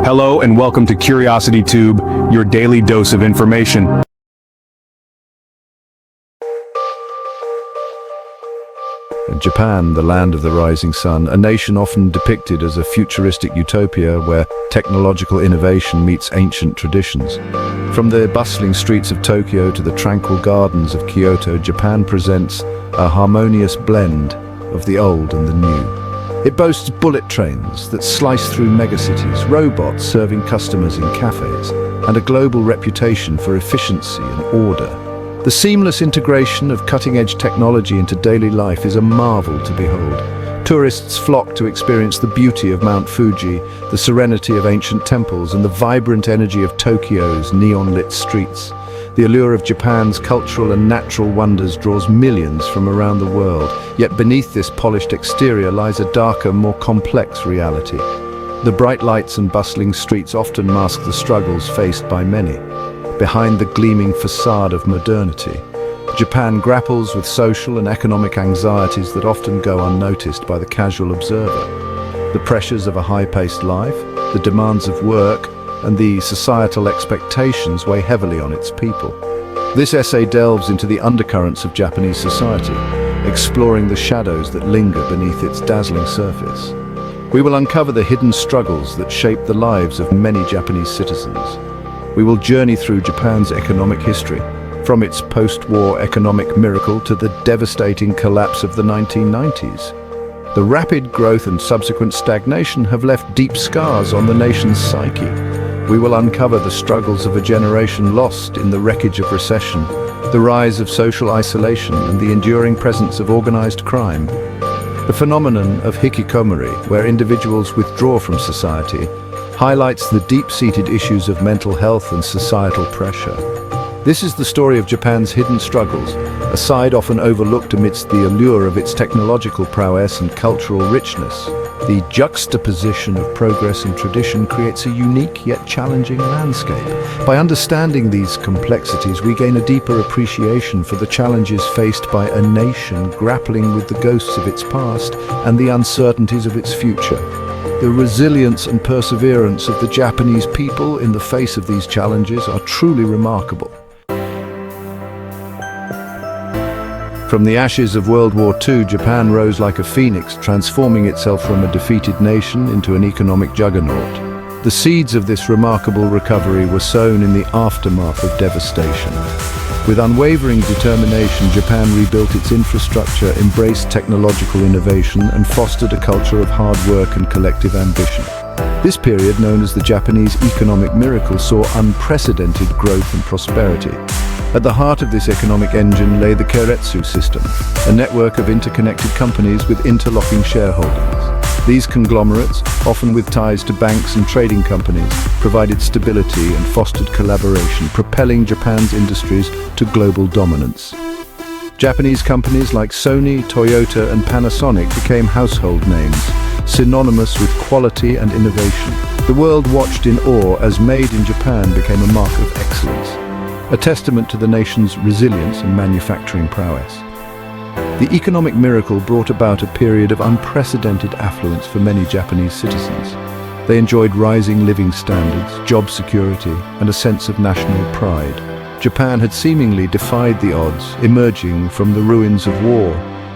Hello and welcome to Curiosity Tube, your daily dose of information. Japan, the land of the rising sun, a nation often depicted as a futuristic utopia where technological innovation meets ancient traditions. From the bustling streets of Tokyo to the tranquil gardens of Kyoto, Japan presents a harmonious blend of the old and the new. It boasts bullet trains that slice through megacities, robots serving customers in cafes, and a global reputation for efficiency and order. The seamless integration of cutting-edge technology into daily life is a marvel to behold. Tourists flock to experience the beauty of Mount Fuji, the serenity of ancient temples, and the vibrant energy of Tokyo's neon-lit streets. The allure of Japan's cultural and natural wonders draws millions from around the world, yet beneath this polished exterior lies a darker, more complex reality. The bright lights and bustling streets often mask the struggles faced by many. Behind the gleaming facade of modernity, Japan grapples with social and economic anxieties that often go unnoticed by the casual observer. The pressures of a high-paced life, the demands of work, and the societal expectations weigh heavily on its people. This essay delves into the undercurrents of Japanese society, exploring the shadows that linger beneath its dazzling surface. We will uncover the hidden struggles that shape the lives of many Japanese citizens. We will journey through Japan's economic history, from its post-war economic miracle to the devastating collapse of the 1990s. The rapid growth and subsequent stagnation have left deep scars on the nation's psyche. We will uncover the struggles of a generation lost in the wreckage of recession, the rise of social isolation, and the enduring presence of organized crime. The phenomenon of Hikikomori, where individuals withdraw from society, highlights the deep-seated issues of mental health and societal pressure. This is the story of Japan's hidden struggles, a side often overlooked amidst the allure of its technological prowess and cultural richness. The juxtaposition of progress and tradition creates a unique yet challenging landscape. By understanding these complexities, we gain a deeper appreciation for the challenges faced by a nation grappling with the ghosts of its past and the uncertainties of its future. The resilience and perseverance of the Japanese people in the face of these challenges are truly remarkable. From the ashes of World War II, Japan rose like a phoenix, transforming itself from a defeated nation into an economic juggernaut. The seeds of this remarkable recovery were sown in the aftermath of devastation. With unwavering determination, Japan rebuilt its infrastructure, embraced technological innovation, and fostered a culture of hard work and collective ambition. This period, known as the Japanese economic miracle, saw unprecedented growth and prosperity. At the heart of this economic engine lay the keiretsu system, a network of interconnected companies with interlocking shareholdings. These conglomerates, often with ties to banks and trading companies, provided stability and fostered collaboration, propelling Japan's industries to global dominance. Japanese companies like Sony, Toyota, and Panasonic became household names, synonymous with quality and innovation. The world watched in awe as Made in Japan became a mark of excellence, a testament to the nation's resilience and manufacturing prowess. The economic miracle brought about a period of unprecedented affluence for many Japanese citizens. They enjoyed rising living standards, job security, and a sense of national pride. Japan had seemingly defied the odds, emerging from the ruins of war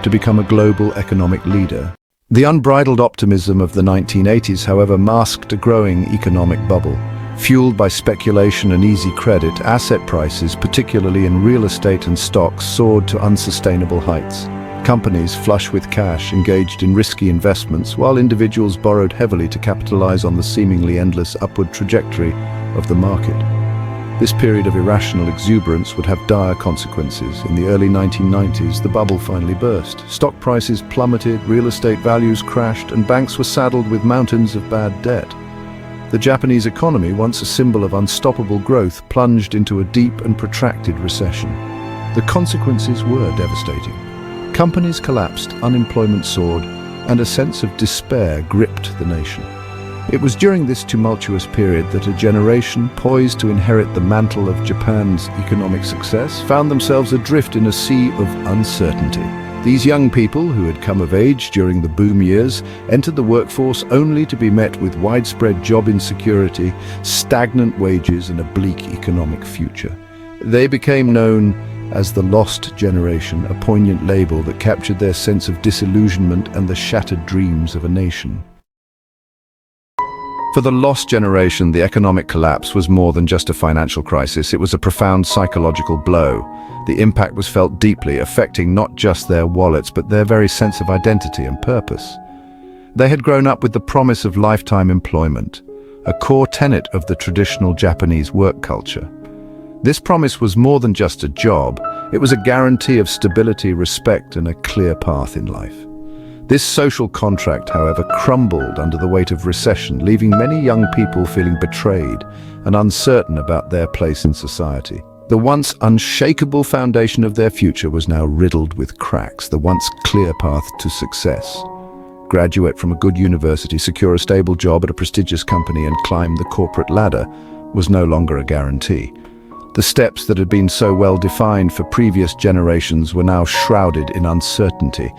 to become a global economic leader. The unbridled optimism of the 1980s, however, masked a growing economic bubble. Fueled by speculation and easy credit, asset prices, particularly in real estate and stocks, soared to unsustainable heights. Companies flush with cash engaged in risky investments, while individuals borrowed heavily to capitalize on the seemingly endless upward trajectory of the market. This period of irrational exuberance would have dire consequences. In the early 1990s, the bubble finally burst. Stock prices plummeted, real estate values crashed, and banks were saddled with mountains of bad debt. The Japanese economy, once a symbol of unstoppable growth, plunged into a deep and protracted recession. The consequences were devastating. Companies collapsed, unemployment soared, and a sense of despair gripped the nation. It was during this tumultuous period that a generation poised to inherit the mantle of Japan's economic success found themselves adrift in a sea of uncertainty. These young people, who had come of age during the boom years, entered the workforce only to be met with widespread job insecurity, stagnant wages, and a bleak economic future. They became known as the Lost Generation, a poignant label that captured their sense of disillusionment and the shattered dreams of a nation. For the Lost Generation, the economic collapse was more than just a financial crisis. It was a profound psychological blow. The impact was felt deeply, affecting not just their wallets, but their very sense of identity and purpose. They had grown up with the promise of lifetime employment, a core tenet of the traditional Japanese work culture. This promise was more than just a job. It was a guarantee of stability, respect, and a clear path in life. This social contract, however, crumbled under the weight of recession, leaving many young people feeling betrayed and uncertain about their place in society. The once unshakable foundation of their future was now riddled with cracks. The once clear path to success. Graduate from a good university, secure a stable job at a prestigious company, and climb the corporate ladder was no longer a guarantee. The steps that had been so well defined for previous generations were now shrouded in uncertainty.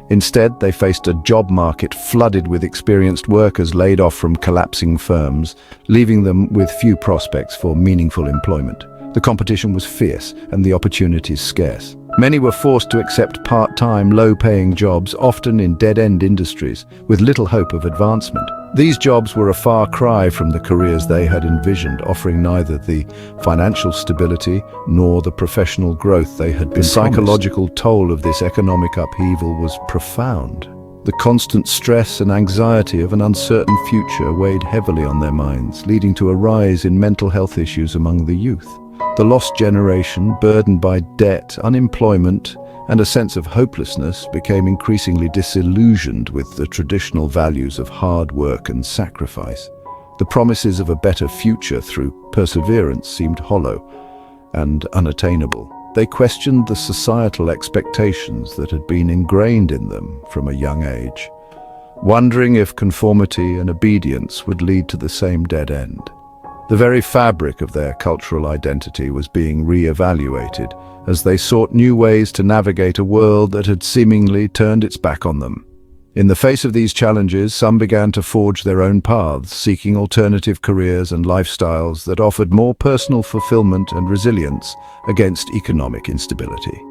Instead, they faced a job market flooded with experienced workers laid off from collapsing firms, leaving them with few prospects for meaningful employment. The competition was fierce and the opportunities scarce. Many were forced to accept part-time, low-paying jobs, often in dead-end industries, with little hope of advancement. These jobs were a far cry from the careers they had envisioned, offering neither the financial stability nor the professional growth they had been promised. The psychological toll of this economic upheaval was profound. The constant stress and anxiety of an uncertain future weighed heavily on their minds, leading to a rise in mental health issues among the youth. The lost generation, burdened by debt, unemployment, and a sense of hopelessness, became increasingly disillusioned with the traditional values of hard work and sacrifice. The promises of a better future through perseverance seemed hollow and unattainable. They questioned the societal expectations that had been ingrained in them from a young age, wondering if conformity and obedience would lead to the same dead end. The very fabric of their cultural identity was being re-evaluated as they sought new ways to navigate a world that had seemingly turned its back on them. In the face of these challenges, some began to forge their own paths, seeking alternative careers and lifestyles that offered more personal fulfillment and resilience against economic instability.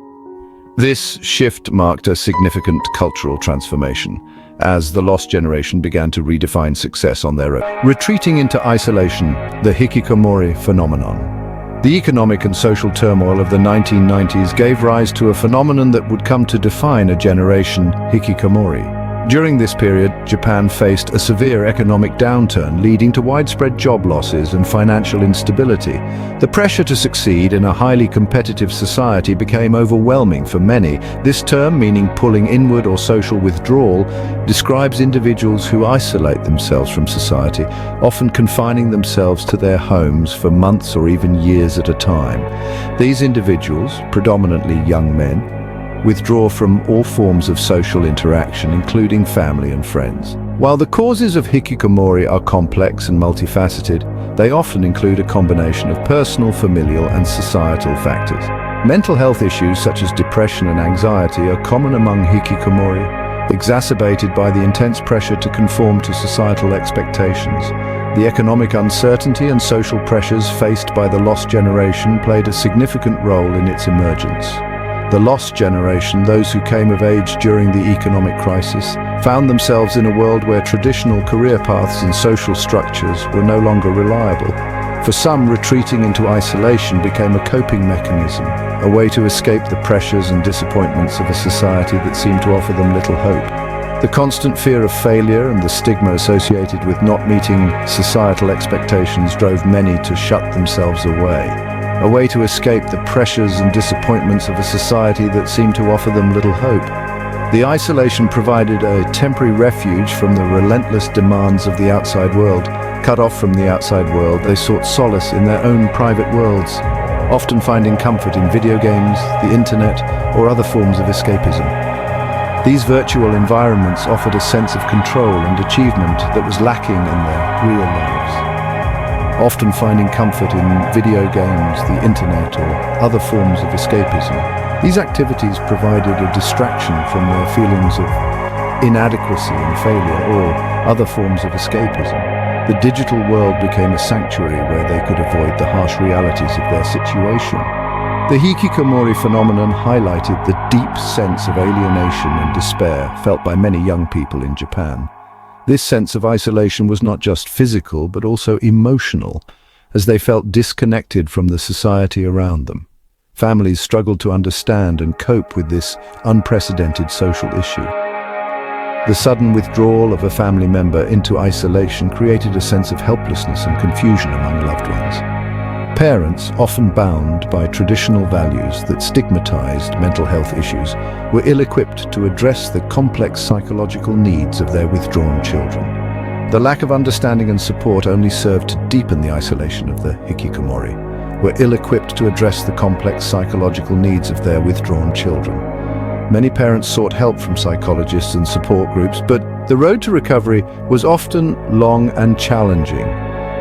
This shift marked a significant cultural transformation, as the lost generation began to redefine success on their own. Retreating into isolation, the Hikikomori phenomenon. The economic and social turmoil of the 1990s gave rise to a phenomenon that would come to define a generation: Hikikomori. During this period, Japan faced a severe economic downturn, leading to widespread job losses and financial instability. The pressure to succeed in a highly competitive society became overwhelming for many. This term, meaning pulling inward or social withdrawal, describes individuals who isolate themselves from society, often confining themselves to their homes for months or even years at a time. These individuals, predominantly young men, withdraw from all forms of social interaction, including family and friends. While the causes of hikikomori are complex and multifaceted, they often include a combination of personal, familial, and societal factors. Mental health issues such as depression and anxiety are common among hikikomori, exacerbated by the intense pressure to conform to societal expectations. The economic uncertainty and social pressures faced by the lost generation played a significant role in its emergence. The lost generation, those who came of age during the economic crisis, found themselves in a world where traditional career paths and social structures were no longer reliable. For some, retreating into isolation became a coping mechanism, a way to escape the pressures and disappointments of a society that seemed to offer them little hope. The constant fear of failure and the stigma associated with not meeting societal expectations drove many to shut themselves away, a way to escape the pressures and disappointments of a society that seemed to offer them little hope. The isolation provided a temporary refuge from the relentless demands of the outside world. Cut off from the outside world, they sought solace in their own private worlds, often finding comfort in video games, the internet, or other forms of escapism. These virtual environments offered a sense of control and achievement that was lacking in their real lives. Often finding comfort in video games, the internet, or other forms of escapism. These activities provided a distraction from their feelings of inadequacy and failure or other forms of escapism. The digital world became a sanctuary where they could avoid the harsh realities of their situation. The Hikikomori phenomenon highlighted the deep sense of alienation and despair felt by many young people in Japan. This sense of isolation was not just physical but also emotional, as they felt disconnected from the society around them. Families struggled to understand and cope with this unprecedented social issue. The sudden withdrawal of a family member into isolation created a sense of helplessness and confusion among loved ones. Parents, often bound by traditional values that stigmatized mental health issues, were ill-equipped to address the complex psychological needs of their withdrawn children. The lack of understanding and support only served to deepen the isolation of the Hikikomori, were ill-equipped to address the complex psychological needs of their withdrawn children. Many parents sought help from psychologists and support groups, but the road to recovery was often long and challenging.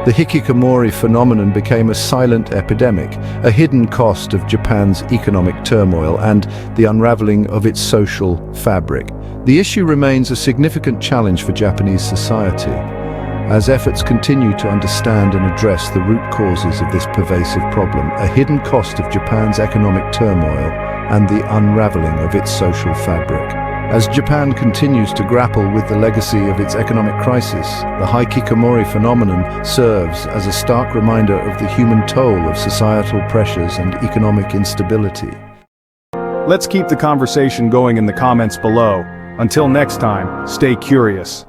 The Hikikomori phenomenon became a silent epidemic, a hidden cost of Japan's economic turmoil and the unraveling of its social fabric. The issue remains a significant challenge for Japanese society, as efforts continue to understand and address the root causes of this pervasive problem, a hidden cost of Japan's economic turmoil and the unraveling of its social fabric. As Japan continues to grapple with the legacy of its economic crisis, the Hikikomori phenomenon serves as a stark reminder of the human toll of societal pressures and economic instability. Let's keep the conversation going in the comments below. Until next time, stay curious.